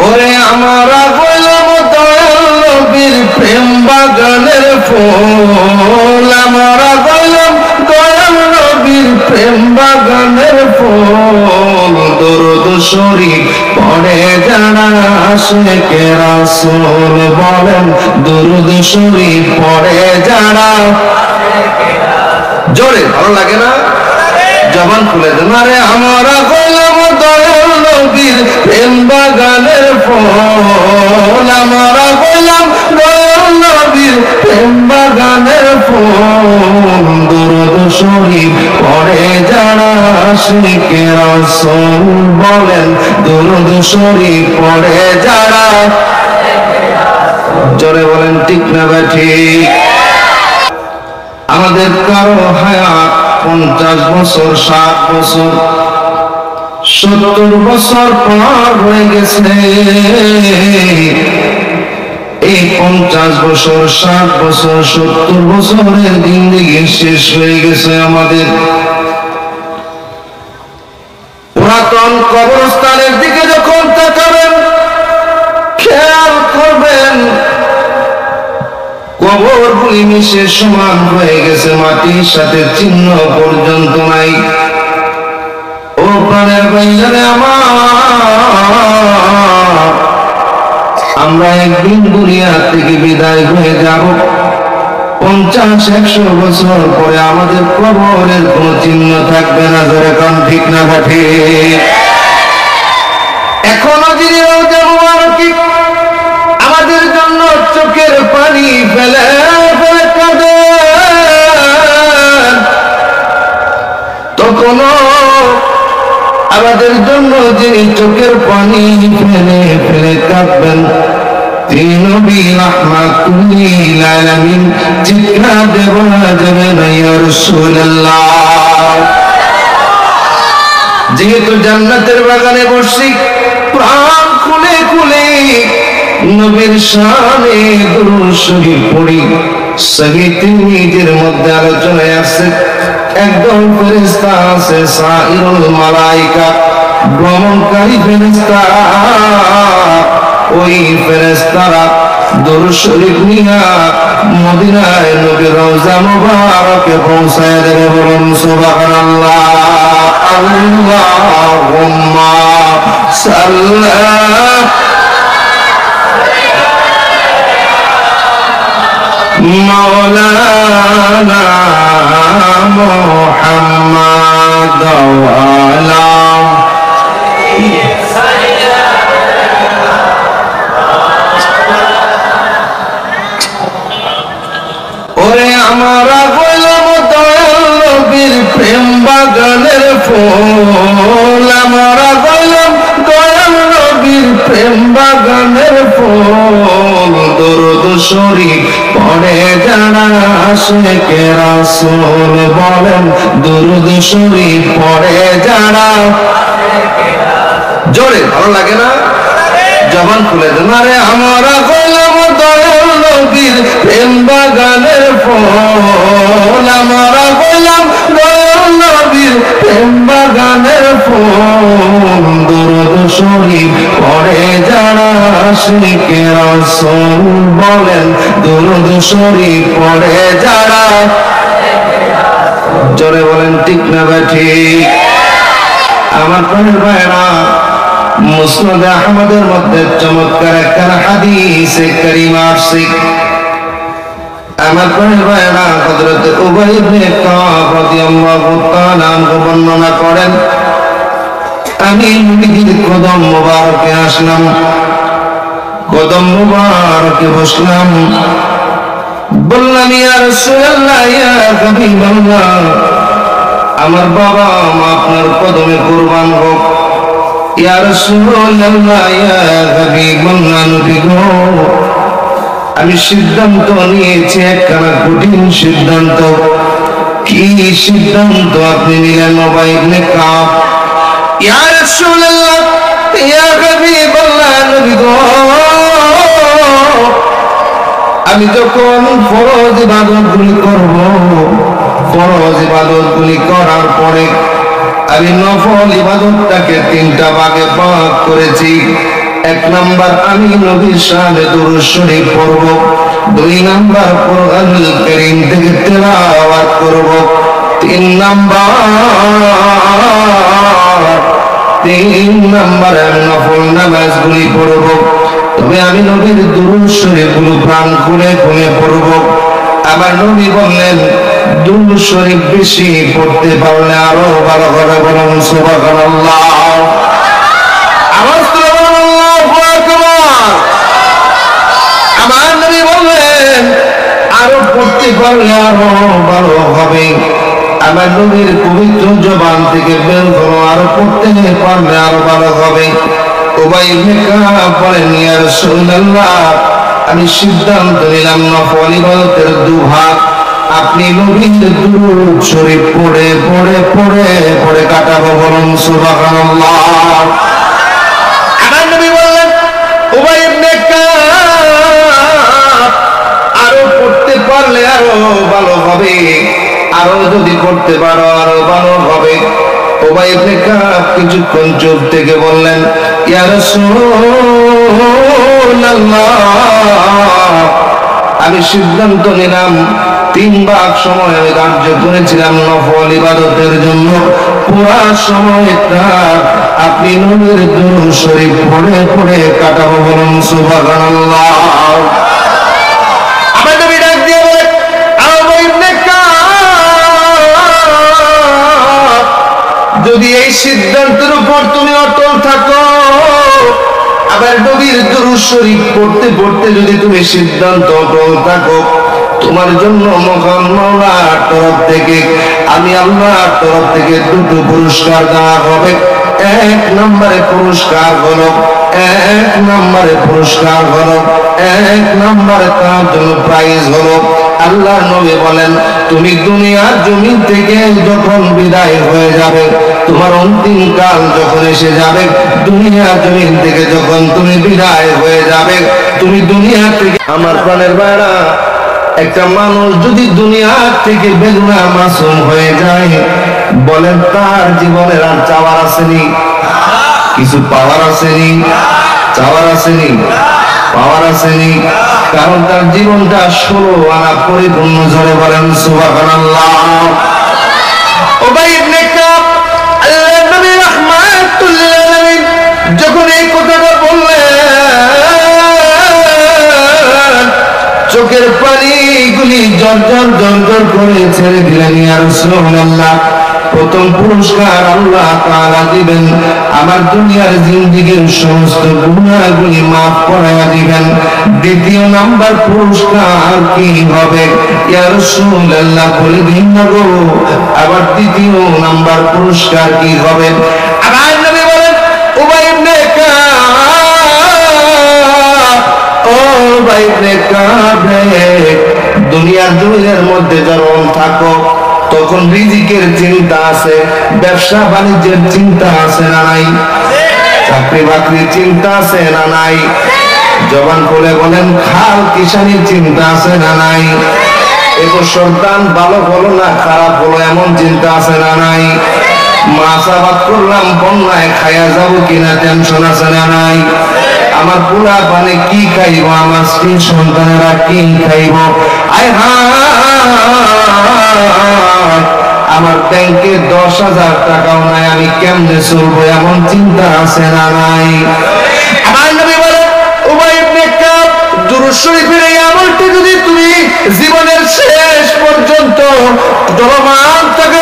ওরে আমরা হইলাম দয়াল নবীর প্রেম বাগানের ফুল, আমরা হইলাম দয়াল নবীর প্রেম বাগানের ফুল। দরুদ শরীফ পড়ে যারা আশিকে রাসূল, বলেন দরুদ শরীফ পড়ে যারা। জোরে ভালো লাগে না? জবান খুলে দেন। আরে আমরা হইলাম দয়াল নবীর প্রেম বাগানের ফুল, আমরা হইলাম দয়াল নবীর প্রেম বাগানের ফুল। দরুদ শরীফ পড়ে যারা আশিকে রাসূল, বলেন দরুদ শরীফ পড়ে যারা। জোরে বলেন ঠিক না ঠিক? আমাদের কারো হায়াত 50 বছর, 60 বছর, 70 বছর পার হয়ে গেছে। এই 50 বছর, 60 বছর, 70 বছরের জিন্দেগি শেষ হয়ে গেছে আমাদের। পুরাতন কবরস্থানের দিকে যখন তাকাবেন, খেয়াল করবেন কবরগুলি মিশে সমান হয়ে গেছে, মাটির সাথে চিহ্ন পর্যন্ত নাই। ও প্রাণের ভাইজানে আমার, আমরা একদিন দুনিয়া থেকে বিদায় হয়ে যাব। 50-100 বছর পরে আমাদের কবরের কোন চিহ্ন থাকবে না। ধরে কান ঠিক না ঠিক? এখনো যিনি রওজা মুবারকে আমাদের জন্য চোখের পানি ফেলে ফেলে কাঁদেন, তখনও আমাদের জন্য যিনি চোখের পানি ফেলে ফেলে কাঁদবেন, তিনি নবী রাহমাতুল লিল আলামিন। চিৎকার দেব না যাবে না ইয়া রাসূলুল্লাহ। যেহেতু জান্নাতের বাগানে বসছি, প্রাণ খুলে খুলে নবীর শানে দুরূদ শরীফ পড়ি। সহিহ তিরমিজির মধ্যে আলোচনায় আছে, একদল ফেরেশতা আছে সাইরুল মালায়েকা, ভ্রমণকারী ফেরেশতা। ওই ফেরেশতারা দুরূদ শরীফ নিয়ে মদিনায় নবীর রওজা মুবারকে পৌঁছায় দেবে। বলুন সুবহানাল্লাহ। আল্লাহুম্মা সাল্লি مولانا محمد وعلى ওরে আমরা হইলাম দয়াল নবীর প্রেম বাগানের ফুল, আমরা হইলাম দয়াল নবীর প্রেম বাগানের ফুল। দরুদ শরীফ পড়ে যারা আশিকে রাসূল, বলেন দরুদ শরীফ পড়ে যারা। জোরে ভালো লাগে না? জবান খুলে দেন। আরে আমরা হইলাম দয়াল নবীর প্রেম বাগানের ফুল, আমরা হইলাম দয়াল নবীর প্রেম বাগানের ফুল। দরুদ শরীফ পড়ে যারা আশিকে রাসূল, বলেন দরুদ শরীফ পড়ে যারা। জোরে বলেন ঠিক না ঠিক? আমার প্রাণের ভাইরা, মুসনাদ আহমদের মধ্যে চমৎকার একটা হাদিসে কারিমা আছে। আমার প্রাণের ভাইরা, হযরত উবাই ইবনে কাব রাদিয়াল্লাহু তাআলা আনহু বর্ণনা করেন, আমি নবীর কদম মুবারকে আসলাম, কদম মুবারকে বসলাম, বললাম ইয়া রাসূলুল্লাহ, ইয়া হাবিবাল্লাহ, আমার বাবা মা আপনার কদমে কুরবান হোক। ইয়া রাসূলুল্লাহ, ইয়া হাবিবাল্লাহ, নবী গো, আমি সিদ্ধান্ত নিয়েছি, একখানা কঠিন সিদ্ধান্ত। কি সিদ্ধান্ত আপনি নিলেন উবাই ইবনে কাব? ইয়া রাসূলুল্লাহ, ইয়া হাবিবাল্লাহ, নবী গো, আমি যখন ফরজ ইবাদতগুলি করব, ফরজ ইবাদতগুলি করার পরে আমি নফল ইবাদতটাকে 3টা ভাগে ভাগ করেছি। এক নাম্বার আমি নবীর শানে দুরূদ শরীফ পড়ব, দুই নাম্বার কোরআনুল কারীম থেকে তেলাওয়াত করব, তিন নাম্বার আমি নফল নামাজগুলি পড়ব। তবে আমি নবীর দুরূদ শরীফগুলো প্রাণ খুলে খুলে পড়ব। আমার নবী বললেন দুরূদ শরীফ বেশি পড়তে পারলে আরো ভালো হবে, বলুন সুবহানাল্লাহ। আওয়াজ করে বলুন আল্লাহু আকবার। আমার নবী বললেন আরো পড়তে পারলে আরো ভালো হবে। আমার নবীর পবিত্র জবান থেকে বের হলো আরো পড়তে পারলে আরো ভালো হবে। উবাই ইবনে কাব বলেন ইয়া রাসূলুল্লাহ, আমি সিদ্ধান্ত নিলাম নফল ইবাদতের দুভাগ আপনি নবীর দুরূদ শরীফ পড়ে পড়ে পড়ে পড়ে কাটাবো, বলুন সুবহানাল্লাহ। আমার নবী বললেন উবাই ইবনে কাব আরো পড়তে পারলে আরো ভালো হবে, আরো যদি পড়তে পারো আরো ভালো হবে। উবাই ইবনে কাব কিছুক্ষণ চুপ থেকে বললেন ইয়া রাসূলুল্লাহ, আমি সিদ্ধান্ত নিলাম 3 ভাগ সময় আমি ধার্য করেছিলাম নফল ইবাদতের জন্য, পুরা সময়টা আপনি নবীর দুরূদ শরীফ পড়ে পড়ে কাটাবো, বলুন সুবহানাল্লাহ। আমার নবী ডাক দিয়ে বলেন উবাই ইবনে কাব, যদি এই সিদ্ধান্তের উপর তুমি অটল থাকো, আবার নবীর দুরূদ শরীফ পড়তে পড়তে যদি তুমি সিদ্ধান্ত অটল থাকো, তোমার জন্য মহান মাওলার তরফ থেকে আমি আল্লাহর তরফ থেকে 2টো পুরস্কার দেওয়া হবে। এক নম্বরে পুরস্কার হলো তার জন্য প্রাইজ হলো, আল্লাহ নবী বলেন তুমি দুনিয়ার জমিন থেকে যখন বিদায় হয়ে যাবে, তোমার অন্তিম কাল যখন এসে যাবে, দুনিয়ার জমিন থেকে যখন তুমি বিদায় হয়ে যাবে, তুমি দুনিয়া থেকে আমার প্রাণের ভাইরা, একটা মানুষ যদি দুনিয়া থেকে বেগুনা মাসুম হয়ে যায়, বলেন তার জীবনের আর চাওয়ার আসেনি? কিছু পাওয়ার আসেনি? চাওয়ার আসেনি? পাওয়ার আসেনি? কারণ তার জীবনটা 16 আনা পরিপূর্ণ। জোরে বলেন সুবহানাল্লাহ। উবাই ইবনে কাব আল্লাহর নবী রাহমাতুল লিল আলামিন যখন এই কথাটা বললেন, চোখের পানিগুলি জর্জর জর্জর করে ছেড়ে দিলেন। ইয়া রাসূলুল্লাহ, প্রথম পুরস্কার আল্লাহ তাআলা দিবেন, আমার দুনিয়ার জিন্দেগীর সমস্ত গুনাহগুলি মাফ করায়া দিবেন। দ্বিতীয় নাম্বার পুরস্কার কি হবে? ইয়া রাসূলুল্লাহ বলে দিন না গো, আবার দ্বিতীয় নাম্বার পুরস্কার কি হবে? আমার নবী বলেন উবাই ইবনে কাব, ও উবাই ইবনে কাব, দুনিয়ার জমিনের মধ্যে যখন থাকো তখন রিজিকের চিন্তা আছে, ব্যবসা বাণিজ্যের চিন্তা আছে না নাই? চাকরি বাকরির চিন্তা আছে না নাই? জবান করে বলেন খাল কিষানির চিন্তা আছে না নাই? এবছর দান ভালো হলো না খারাপ হলো এমন চিন্তা আছে না নাই? মাছ আবাদ করলাম বন্যায় খাইয়া যাবো কিনা টেনশন আছে না নাই? আমার পুরা পানে কি খাইব, আমার স্ত্রী সন্তানেরা কি খাইব, আয় আমার ব্যাংকে 10,000 টাকাও নাই, আমি কেমনে চলবো এমন চিন্তা আছে না নাই? আমার নবী বলে উবাই ইবনে কাব, দুরূদ শরীফের এই আমলটি যদি তুমি জীবনের শেষ পর্যন্ত চলমান থাকে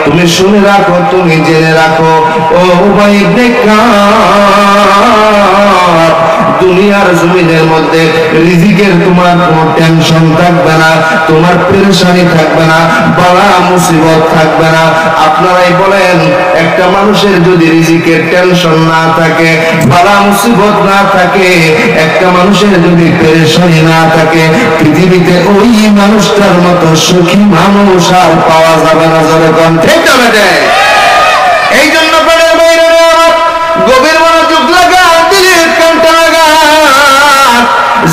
তুমি শুনে রাখো, তুমি জেনে রাখো, ও উবাই ইবনে কাব, দুনিয়ার জমিনের মধ্যে রিজিকের তোমার কোনো টেনশন থাকবে না, তোমার পেরেশানি থাকবে না, বালা মুসিবত থাকবে না। আপনারাই বলেন একটা মানুষের যদি রিজিকের টেনশন না থাকে, বালা মুসিবত না থাকে, একটা মানুষের যদি পেরেশানি না থাকে, পৃথিবীতে ওই মানুষটার মতো সুখী মানুষ আর পাওয়া যাবে না। জোরে কোন ঠিক না? এই জন্য গভীর মনোযোগ লাগা, দিলের কানটা লাগা,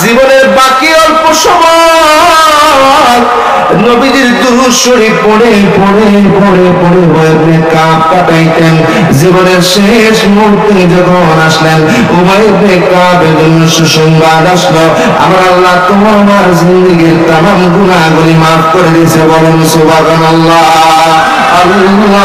জীবনের বাকি অল্প সময় নবীজির দুরূদ দুরূদ শরীফ পড়ে পড়ে পড়ে পড়ে উভয়ে কাপ কাটাইতেন। জীবনের শেষ মুহূর্তে যখন আসলেন উভয়ে কাপের জন্য সুসংবাদ আসলো, আমার আল্লাহ তোমার জিন্দেগীর তামাম গুনাহগুলি মাফ করে দিয়েছে। বলেন সুবহানাল্লাহ। আল্লাহুম্মা